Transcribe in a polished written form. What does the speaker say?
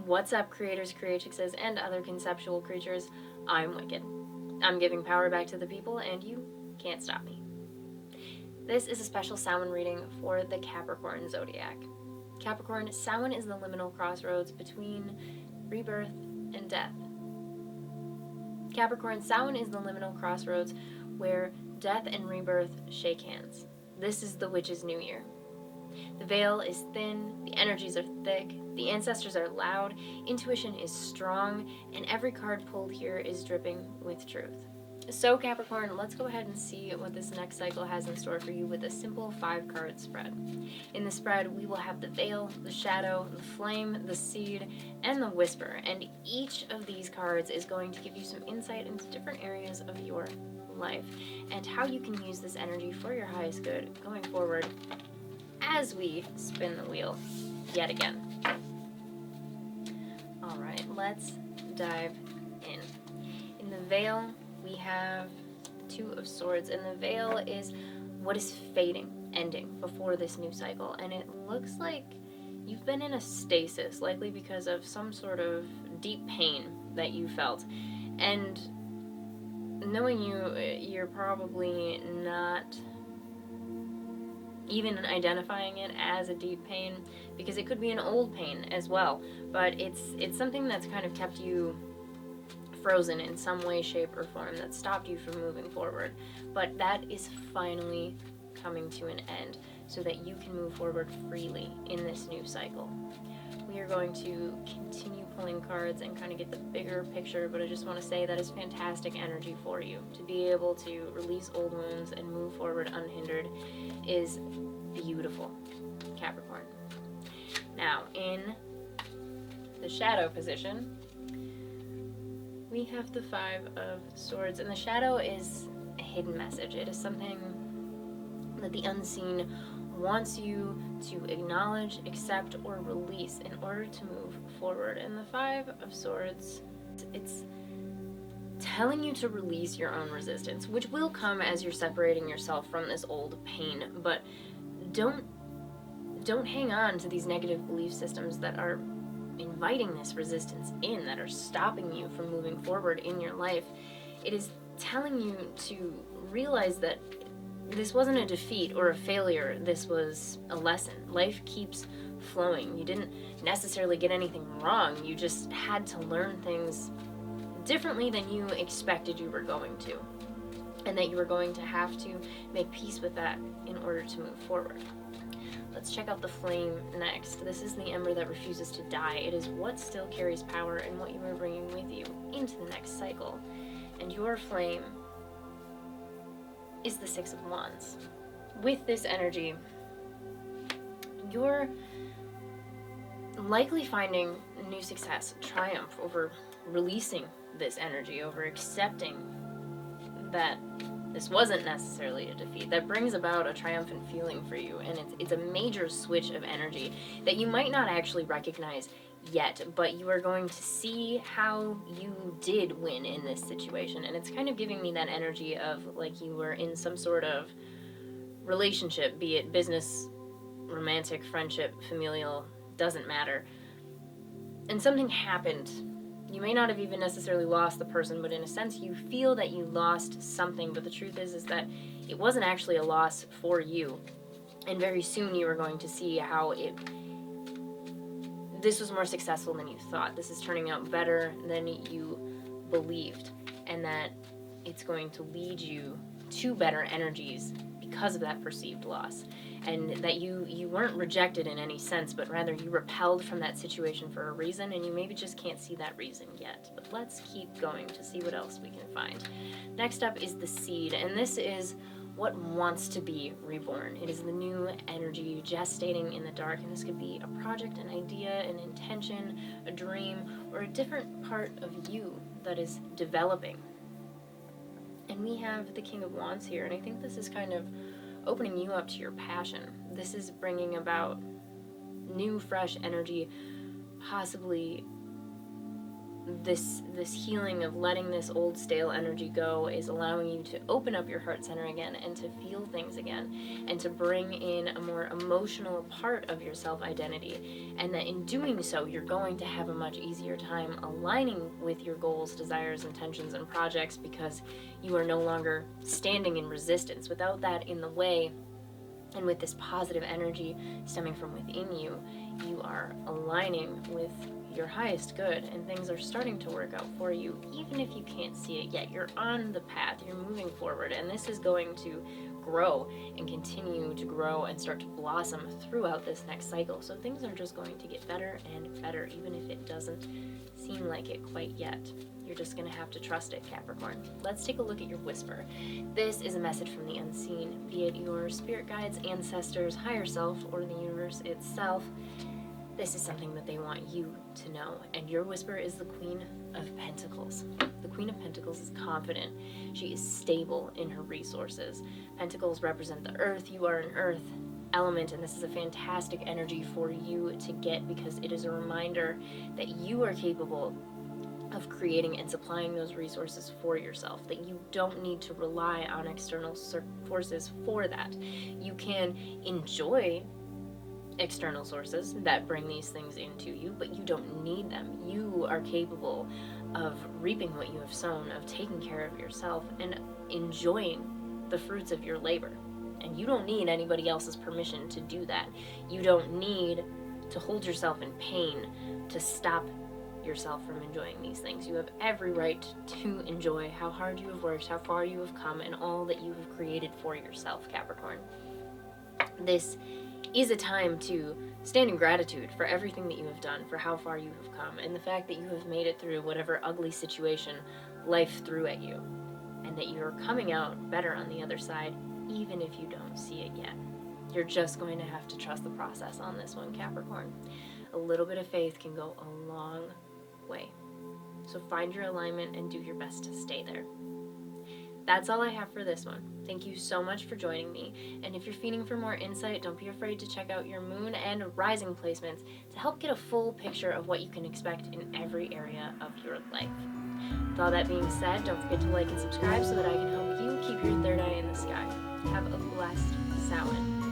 What's up, creators, creatrixes, and other conceptual creatures? I'm Wicked. I'm giving power back to the people, and you can't stop me. This is a special Samhain reading for the Capricorn zodiac. Capricorn, Samhain is the liminal crossroads between rebirth and death. Capricorn, Samhain is the liminal crossroads where death and rebirth shake hands. This is the witch's new year. The veil is thin, the energies are thick, the ancestors are loud, intuition is strong, and every card pulled here is dripping with truth. So Capricorn, let's go ahead and see what this next cycle has in store for you with a simple 5-card spread. In the spread, we will have the veil, the shadow, the flame, the seed, and the whisper, and each of these cards is going to give you some insight into different areas of your life and how you can use this energy for your highest good going forward as we spin the wheel yet again. Alright, let's dive in. In the veil, we have the Two of Swords, and the veil is what is fading, ending before this new cycle, and it looks like you've been in a stasis, likely because of some sort of deep pain that you felt, and knowing you're probably not even identifying it as a deep pain, because it could be an old pain as well, but it's something that's kind of kept you frozen in some way, shape, or form, that stopped you from moving forward. But that is finally coming to an end so that you can move forward freely in this new cycle. We are going to continue pulling cards and kind of get the bigger picture, but I just want to say that is fantastic energy for you. To be able to release old wounds and move forward unhindered is beautiful, Capricorn. Now, in the shadow position, we have the 5 of Swords, and the shadow is a hidden message. It is something that the unseen wants you to acknowledge, accept, or release in order to move forward. And the 5 of Swords, it's telling you to release your own resistance, which will come as you're separating yourself from this old pain, but don't hang on to these negative belief systems that are inviting this resistance in, that are stopping you from moving forward in your life. It is telling you to realize that this wasn't a defeat or a failure, this was a lesson. Life keeps flowing. You didn't necessarily get anything wrong, you just had to learn things differently than you expected you were going to, and that you were going to have to make peace with that in order to move forward. Let's check out the flame next. This is the ember that refuses to die. It is what still carries power and what you are bringing with you into the next cycle. And your flame is the 6 of Wands. With this energy, you're likely finding new success, triumph over releasing this energy, over accepting that this wasn't necessarily a defeat. That brings about a triumphant feeling for you, and it's a major switch of energy that you might not actually recognize yet, but you are going to see how you did win in this situation. And it's kind of giving me that energy of like you were in some sort of relationship, be it business, romantic, friendship, familial, doesn't matter, and something happened. You may not have even necessarily lost the person, but in a sense you feel that you lost something, but the truth is that it wasn't actually a loss for you. And very soon you are going to see how this was more successful than you thought. This is turning out better than you believed, and that it's going to lead you to better energies because of that perceived loss. And that you weren't rejected in any sense, but rather you repelled from that situation for a reason, and you maybe just can't see that reason yet. But let's keep going to see what else we can find. Next up is the seed, and this is what wants to be reborn. It is the new energy gestating in the dark, and this could be a project, an idea, an intention, a dream, or a different part of you that is developing. And we have the King of Wands here, and I think this is kind of opening you up to your passion. This is bringing about new, fresh energy, possibly this healing of letting this old stale energy go is allowing you to open up your heart center again and to feel things again and to bring in a more emotional part of your self-identity, and that in doing so you're going to have a much easier time aligning with your goals, desires, intentions, and projects, because you are no longer standing in resistance. Without that in the way, and with this positive energy stemming from within you, you are aligning with your highest good, and things are starting to work out for you. Even if you can't see it yet, you're on the path, you're moving forward, and this is going to grow and continue to grow and start to blossom throughout this next cycle. So things are just going to get better and better, even if it doesn't seem like it quite yet. You're just going to have to trust it, Capricorn. Let's take a look at your whisper. This is a message from the unseen, be it your spirit guides, ancestors, higher self, or the universe itself. This is something that they want you to know. And your whisper is the Queen of Pentacles. The Queen of Pentacles is confident. She is stable in her resources. Pentacles represent the earth. You are an earth element, and this is a fantastic energy for you to get, because it is a reminder that you are capable of creating and supplying those resources for yourself, that you don't need to rely on external forces for that. You can enjoy external sources that bring these things into you, but you don't need them. You are capable of reaping what you have sown, of taking care of yourself and enjoying the fruits of your labor. And you don't need anybody else's permission to do that. You don't need to hold yourself in pain to stop yourself from enjoying these things. You have every right to enjoy how hard you have worked, how far you have come, and all that you have created for yourself, Capricorn. This is a time to stand in gratitude for everything that you have done, for how far you have come, and the fact that you have made it through whatever ugly situation life threw at you, and that you're coming out better on the other side, even if you don't see it yet. You're just going to have to trust the process on this one, Capricorn. A little bit of faith can go a long way. So find your alignment and do your best to stay there. That's all I have for this one. Thank you so much for joining me. And if you're feeling for more insight, don't be afraid to check out your moon and rising placements to help get a full picture of what you can expect in every area of your life. With all that being said, don't forget to like and subscribe so that I can help you keep your third eye in the sky. Have a blessed Samhain.